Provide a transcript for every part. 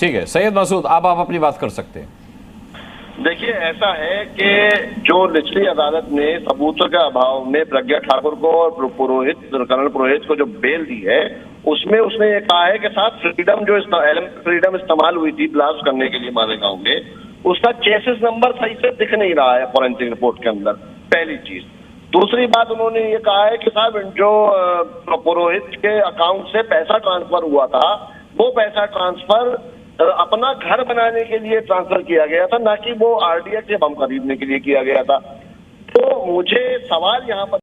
ठीक है सैयद मसूद, आप अपनी बात कर सकते हैं। देखिए, ऐसा है कि जो निचली अदालत ने सबूतों के अभाव में प्रज्ञा ठाकुर को और कर्नल पुरोहित को जो बेल दी है, उसमें उसने ये कहा है कि साथ फ्रीडम जो फ्रीडम इस्तेमाल हुई थी ब्लास्ट करने के लिए मालेगांव में, उसका चेसिस नंबर सही से दिख नहीं रहा है फॉरेंसिक रिपोर्ट के अंदर, पहली चीज। दूसरी बात उन्होंने ये कहा है कि साहब जो पुरोहित के अकाउंट से पैसा ट्रांसफर हुआ था, वो पैसा ट्रांसफर अपना घर बनाने के लिए ट्रांसफर किया गया था, ना कि वो आरडीएक्स या बम खरीदने के लिए किया गया था। तो मुझे सवाल यहाँ पर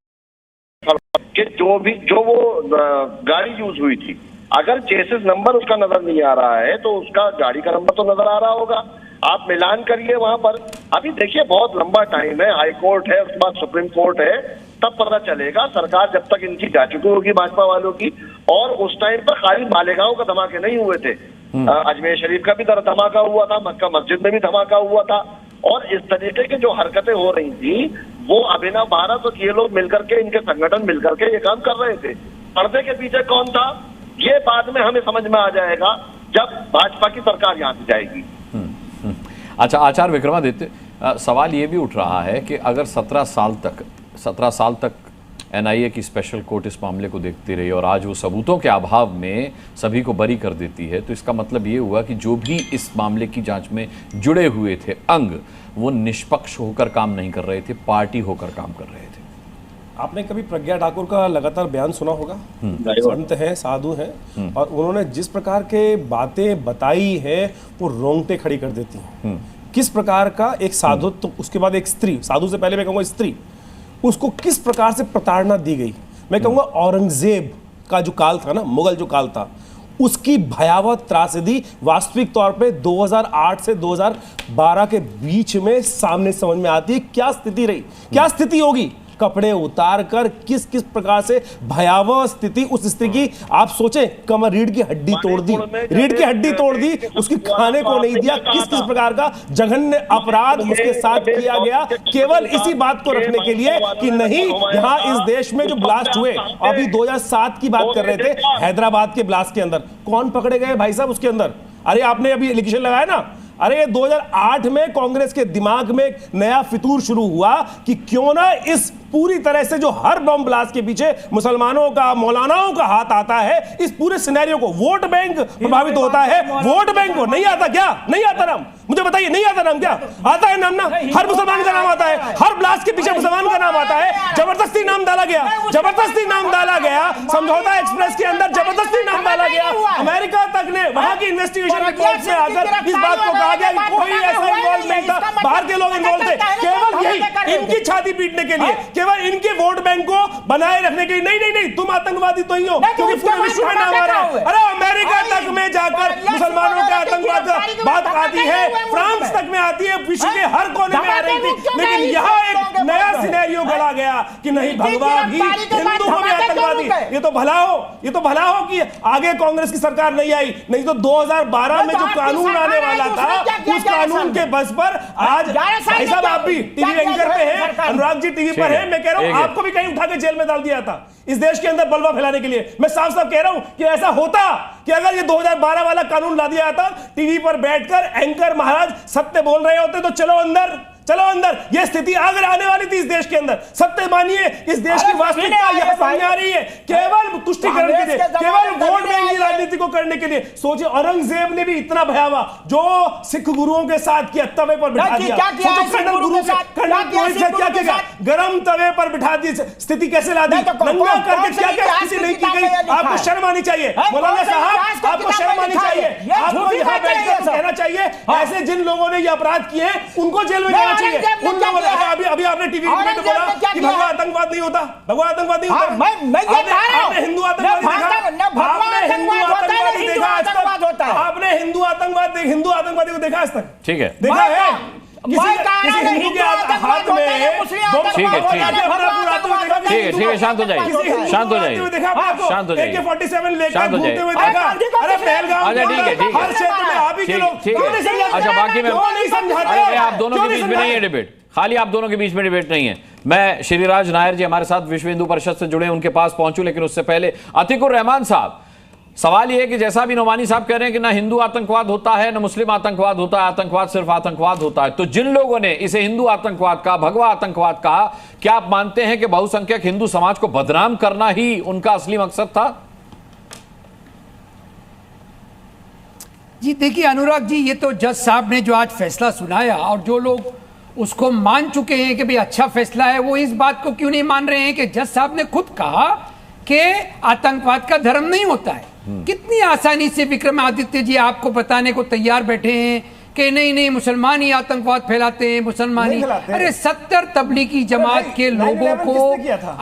कि जो वो गाड़ी यूज हुई थी, अगर चेसिस नंबर उसका नजर नहीं आ रहा है तो उसका गाड़ी का नंबर तो नजर आ रहा होगा। आप मिलान करिए वहां पर। अभी देखिए बहुत लंबा टाइम है, हाई कोर्ट है, उसके बाद सुप्रीम कोर्ट है, तब पता चलेगा। सरकार जब तक इनकी जा चुकी होगी भाजपा वालों की, और उस टाइम पर खाली मालेगांव का धमाके नहीं हुए थे, अजमेर शरीफ का भी धमाका हुआ था, मक्का मस्जिद में भी धमाका हुआ था। और इस तरीके की जो हरकतें हो रही थी वो अभिनव भारत और ये लोग मिलकर के, इनके संगठन मिलकर के ये काम कर रहे थे। पर्दे के पीछे कौन था, ये बाद में हमें समझ में आ जाएगा जब भाजपा की सरकार यहाँ से जाएगी। अच्छा आचार्य विक्रमादित्य, सवाल ये भी उठ रहा है कि अगर 17 साल तक एनआईए की स्पेशल कोर्ट इस मामले को देखती रही और आज वो सबूतों के अभाव में सभी को बरी कर देती है, तो इसका मतलब ये हुआ कि जो भी इस मामले की जांच में जुड़े हुए थे अंग, वो निष्पक्ष होकर काम नहीं कर रहे थे, पार्टी होकर काम कर रहे थे। आपने कभी प्रज्ञा ठाकुर का लगातार बयान सुना होगा? संत हैं, साधु हैं, और उन्होंने जिस प्रकार के बातें बताई है वो रोंगटे खड़ी कर देती हैं। किस प्रकार का एक साधु, तो उसके बाद एक स्त्री, साधु से पहले मैं कहूँगा स्त्री, उसको किस प्रकार से प्रताड़ना दी गई। मैं कहूँगा औरंगजेब का जो काल था ना, मुगल जो काल था, उसकी भयावह त्रासदी वास्तविक तौर पे 2008 से 2012 के बीच में सामने समझ में आती है। क्या स्थिति रही, क्या स्थिति होगी, कपड़े उतार कर किस किस प्रकार से भयावह स्थिति उस स्त्री की। आप सोचें, कमर रीढ़ की हड्डी तोड़ दी, रीढ़ की हड्डी तोड़ दी, उसकी खाने को नहीं दिया। किस किस प्रकार का जघन्य अपराध उसके साथ किया गया, केवल इसी बात को रखने के लिए कि नहीं, यहाँ इस देश में जो ब्लास्ट हुए, अभी 2007 की बात कर रहे थे, हैदराबाद के ब्लास्ट के अंदर कौन पकड़े गए भाई साहब उसके अंदर? अरे आपने अभी एलिगेशन लगाया ना, अरे 2008 में कांग्रेस के दिमाग में एक नया फितूर शुरू हुआ कि क्यों ना इस पूरी तरह से जो हर बम ब्लास्ट के पीछे मुसलमानों का, मौलानाओं का हाथ आता है, इस पूरे सिनेरियो को वोट बैंक प्रभावित होता है। वोट बैंक को नहीं आता क्या? नहीं आता नाम, मुझे बताइए, नहीं आता नाम? क्या आता है नाम? ना हर मुसलमान का नाम आता है, हर ब्लास्ट के पीछे मुसलमान का नाम आता है। जबरदस्ती नाम डाला गया, जबरदस्ती नाम डाला गया, समझौता एक्सप्रेस के अंदर जबरदस्ती नाम डाला गया। अमेरिका तक ने वहां की इन्वेस्टिगेशन रिपोर्ट में आकर इस बात को कहा गया कि कोई ऐसा इन्वॉल्व नहीं था, बाहर के लोग इन्वॉल्व थे, केवल यही इनकी छाती पीटने के लिए, केवल इनके वोट बैंक को बनाए रखने के लिए। नहीं नहीं नहीं, तुम आतंकवादी तो ही हो, क्योंकि पूरे विश्व में नाम आ रहा है। अरे अमेरिका तक में जाकर मुसलमानों के आतंकवाद बात आती है, फ्रांस तक में आती है, विश्व के हर कोने में आ रही थी, लेकिन यहाँ एक नया सिनेरियो गढ़ा गया कि नहीं, भगवा भी हिंदू को भी आतंकवादी। ये तो भला हो, ये तो भला हो कि आगे कांग्रेस की सरकार नहीं आई, नहीं तो 2012 में जो कानून आने वाला था, उस कानून के बस पर आज भाई साहब आप भी टीवी एंकर पे हैं, अनुराग जी टीवी पर हैं, मैं कह रहा हूं आपको भी कहीं उठा के जेल में डाल दिया था इस देश के अंदर बलवा फैलाने के लिए। मैं साफ साफ कह रहा हूं कि ऐसा होता कि अगर ये 2012 वाला कानून ला दिया जाता, टीवी पर बैठकर एंकर महाराज सत्य बोल रहे होते तो चलो अंदर, चलो अंदर। ये स्थिति अगर आने वाली थी इस देश के अंदर, सत्य मानिए, इस देश की वास्तविकता यह सामने आ रही है, केवल तुष्टिकरण के लिए, केवल वोट बैंक की राजनीति को करने के लिए। सोचिए, औरंगजेब ने भी इतना भयावह जो सिख गुरुओं के साथ किया, तवे पर बिठा दिया। कर्नल गुरु से, कर्नल पुरोहित से क्या किया, गरम तवे पर बिठा दी, स्थिति कैसे ला दी, नंगा करके क्या क्या स्थिति नहीं की गई। आपको शर्म आनी चाहिए मौलाना साहब, आपको शर्म आनी चाहिए, आपको यहाँ बैठकर कहना चाहिए ऐसे जिन लोगों ने ये अपराध किए हैं उनको जेल में जाना चाहिए। उन लोगों ने अभी आपने टीवी में बोला कि भगवा आतंकवाद नहीं होता, भगवा आतंकवाद नहीं होता। मैं ये कह रहा हूं, आपने हिंदू आतंकवादी देखा, आपने हिंदू आतंकवादी देखा आज तक, आपने हिंदू आतंकवादी को देखा आज तक? ठीक है, देखा है किसी हिंदू के हाथ में? ठीक है, शांत हो जाइए, शांत हो जाइए, शांत हो जाइए, AK-47 लेकर घूमते हुए देखा। अरे पहलगाम, हर क्षेत्र में आप ही के लोग, अच्छा बाकी में आप दोनों के बीच में नहीं है डिबेट, खाली आप दोनों के बीच में डिबेट नहीं है। मैं श्रीराज नायर जी हमारे साथ विश्व हिंदू परिषद से जुड़े, उनके पास पहुंचूं, लेकिन उससे पहले अतिकुर रहमान साहब, सवाल यह है कि जैसा भी नोमानी साहब कह रहे हैं कि ना हिंदू आतंकवाद होता है ना मुस्लिम आतंकवाद होता है, आतंकवाद सिर्फ आतंकवाद होता है, तो जिन लोगों ने इसे हिंदू आतंकवाद कहा, भगवा आतंकवाद कहा, क्या आप मानते हैं कि बहुसंख्यक हिंदू समाज को बदनाम करना ही उनका असली मकसद था? जी देखिए अनुराग जी, ये तो जज साहब ने जो आज फैसला सुनाया और जो लोग उसको मान चुके हैं कि भाई अच्छा फैसला है, वो इस बात को क्यों नहीं मान रहे हैं कि जज साहब ने खुद कहा कि आतंकवाद का धर्म नहीं होता है। कितनी आसानी से विक्रमादित्य जी आपको बताने को तैयार बैठे हैं कि नहीं नहीं मुसलमान ही आतंकवाद फैलाते हैं, मुसलमान ही। अरे 70 तबलीगी जमात के लोगों को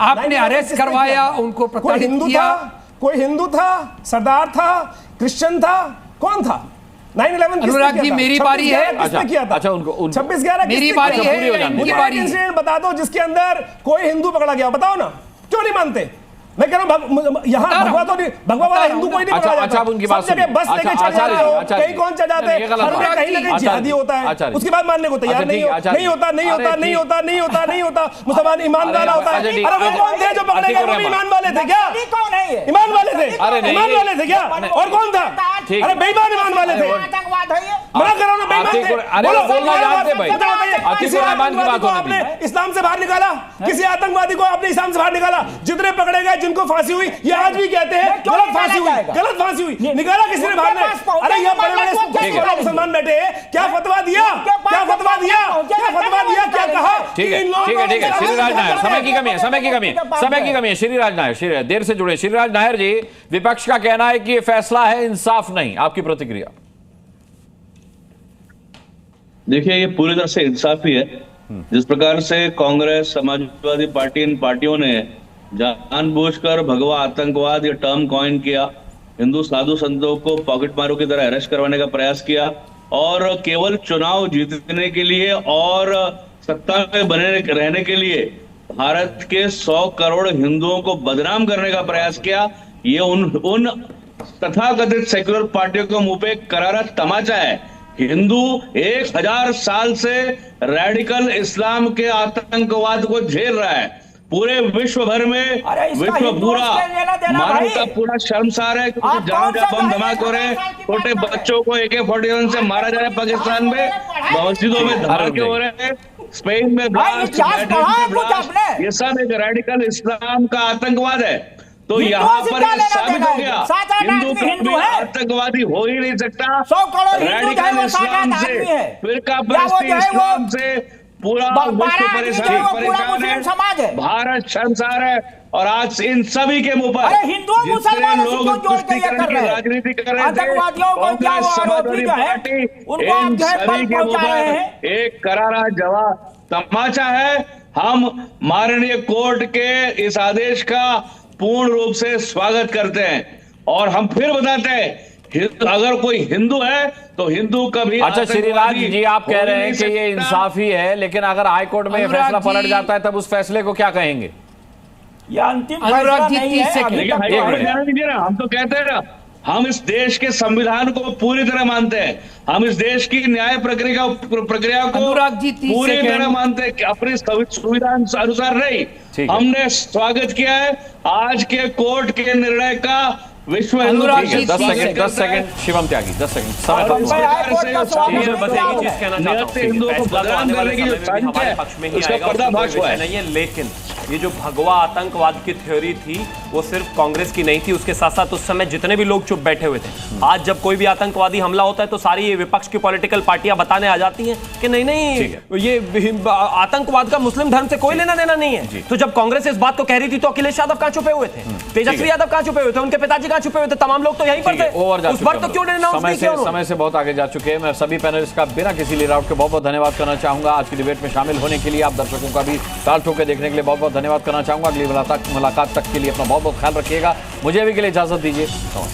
आपने अरेस्ट करवाया, उनको प्रताड़ित किया। कोई हिंदू था, सरदार था, क्रिश्चियन था, कौन था? 9/11 अनुराग जी मेरी बारी है। किसने किया था? 26/11 मेरी बारी है, मुझे इंसिडेंट बता दो जिसके अंदर कोई हिंदू पकड़ा गया, बताओ ना, क्यों नहीं मानते? मैं कह रहा हूँ यहाँ भगवा तो नहीं, भगवा वाला हिंदू कोई नहीं पकड़ा जाता। अच्छा, उनकी बात सुनिए। बस लेके चले जाते हो, कहीं कौन चले जाते हैं, कहीं ना कहीं जिहादी होता है, उसके बाद मानने को तैयार नहीं होता, नहीं होता, नहीं होता, नहीं होता, नहीं होता, नहीं होता। मुसलमान ईमान वाला होता है। अरे वो कौन थे जो पकड़े गए? वो भी ईमान वाले थे क्या? ईमान वाले थे, ईमान वाले थे क्या? और कौन था? अरे बेईमान ईमान वाले थे। मना करो ना, बेईमान थे। किसी आतंकवादी को आपने इस्लाम से बाहर निकाला, किसी आतंकवादी को आपने इस्लाम से बाहर निकाला। जितने पकड़े गए, जिनको फांसी हुई, ये आज भी कहते हैं गलत फांसी हुई, गलत फांसी हुई, निकाला किसी ने बाहर में। अरे ये बड़े मुसलमान बैठे हैं, क्या फतवा दिया, क्या फतवा दिया, क्या फतवा दिया, क्या कहा? ठीक है, ठीक है, ठीक है। श्रीराज नायर, समय की कमी है, समय की कमी है, समय की कमी है। श्रीराज नायर देर से जुड़े। श्रीराज नायर जी, विपक्ष का कहना है कि ये फैसला है इंसाफ नहीं, आपकी प्रतिक्रिया? देखिए, ये पूरी तरह से इंसाफी है। जिस प्रकार से कांग्रेस, समाजवादी पार्टी, इन पार्टियों ने जानबूझकर भगवा आतंकवाद ये टर्म कॉइन किया, हिंदू साधु संतों को पॉकेट मारों की तरह अरेस्ट करवाने का प्रयास किया और केवल चुनाव जीतने के लिए और सत्ता में बने रहने के लिए भारत के 100 करोड़ हिंदुओं को बदनाम करने का प्रयास किया। ये उन तथाकथित सेक्युलर पार्टियों के मुंह पे करारा तमाचा है। हिंदू 1000 साल से रेडिकल इस्लाम के आतंकवाद को झेल रहा है। पूरे विश्व भर में मानवता पूरा शर्मसार है, क्योंकि जहां जहां बम धमाके हो रहे हैं, छोटे बच्चों को AK-47 से मारा जा रहा है, पाकिस्तान में मस्जिदों में धमाके हो रहे हैं, स्पेन में ब्लास्ट, ये सब एक रेडिकल इस्लाम का आतंकवाद है। तो यहाँ पर ये साबित हो गया हिंदू कभी आतंकवादी हो ही नहीं सकता। रेडिकल इस्लाम से, फिरका परस्ती इस्लाम से पूरा विश्व परेशान है, भारत शर्मसार है। और आज इन सभी के मुंह पर जितने लोग तुष्टीकरण की राजनीति कर रहे थे, कांग्रेस, समाजवादी पार्टी, इन सभी के मुंह पर एक करारा जवाब तमाचा है। हम माननीय कोर्ट के इस आदेश का पूर्ण रूप से स्वागत करते हैं और हम फिर बताते हैं, अगर कोई हिंदू है तो हिंदू कभी। अच्छा श्रीराज जी, आप कह रहे हैं कि ये इंसाफी है, लेकिन अगर हाईकोर्ट में ये फैसला पलट जाता है तब उस फैसले को क्या कहेंगे? ये अंतिम फैसला नहीं है। हम तो कहते हैं ना, हम इस देश के संविधान को पूरी तरह मानते हैं, हम इस देश की न्याय प्रक्रिया को पूरी तरह मानते हैं, अपनी सुविधा अनुसार नहीं। हमने स्वागत किया है आज के कोर्ट के निर्णय का। विश्व हिंदू 10 सेकंड शिवम त्यागी, 10 सेकंड समय हिंदुओं को बदनाम करने की जो साजिश है उसका पर्दाफाश हुआ है। लेकिन ये जो भगवा आतंकवाद की थ्योरी थी वो सिर्फ कांग्रेस की नहीं थी, उसके साथ साथ उस समय जितने भी लोग चुप बैठे हुए थे। आज जब कोई भी आतंकवादी हमला होता है तो सारी ये विपक्ष की पॉलिटिकल पार्टियां बताने आ जाती हैं कि नहीं नहीं ये आतंकवाद का मुस्लिम धर्म से कोई लेना देना नहीं है। तो जब कांग्रेस इस बात को कह रही थी तो अखिलेश यादव कहां छुपे हुए थे, तेजस्वी यादव कहां छुपे हुए थे, उनके पिताजी कहां छुपे हुए थे, तमाम लोग तो यहीं पर थे। उस पर तो क्यों समय से बहुत आगे जा चुके हैं। मैं सभी पैनलिस्ट का बिना किसी लीड आउट के बहुत बहुत धन्यवाद करना चाहूंगा। आज की डिबेट में शामिल होने के लिए, आप दर्शकों का भी ताल ठोक के देखने के लिए बहुत बहुत धन्यवाद करना चाहूंगा। अगली मुलाकात तक के लिए अपना बहुत बहुत ख्याल रखिएगा। मुझे अभी के लिए इजाजत दीजिए, नमस्कार।